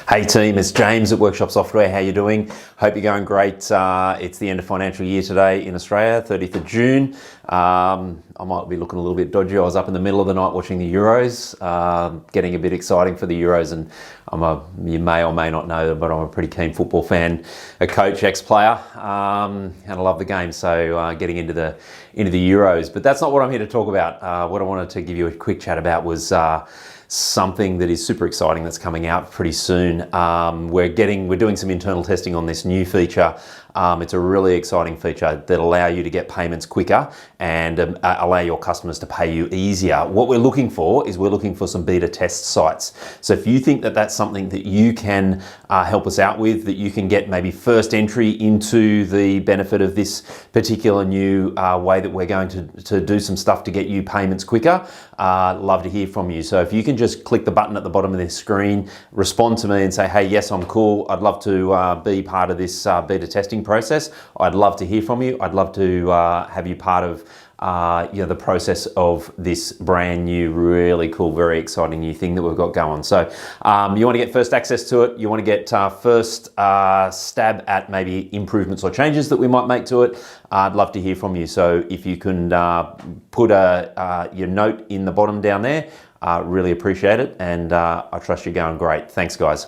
Hey team, it's James at Workshop Software. How you doing? Hope you're going great. It's the end of financial year today in Australia, 30th of June. I might be looking a little bit dodgy. I was up in the middle of the night watching the Euros, getting a bit exciting for the Euros, and you may or may not know, but I'm a pretty keen football fan, a coach, ex-player, and I love the game. So getting into the Euros, but that's not what I'm here to talk about. What I wanted to give you a quick chat about was something that is super exciting that's coming out pretty soon. We're doing some internal testing on this new feature. It's a really exciting feature that allow you to get payments quicker and allow your customers to pay you easier. What we're looking for is some beta test sites. So if you think that that's something that you can help us out with, that you can get maybe first entry into the benefit of this particular new way that we're going to do some stuff to get you payments quicker, love to hear from you. So if you can just click the button at the bottom of this screen, respond to me and say, hey, yes, I'm cool. I'd love to be part of this beta testing process. I'd love to hear from you. I'd love to have you part of the process of this brand new, really cool, very exciting new thing that we've got going. So you want to get first access to it. You want to get first stab at maybe improvements or changes that we might make to it. I'd love to hear from you. So if you can put your note in the bottom down there, really appreciate it. And I trust you're going great. Thanks, guys.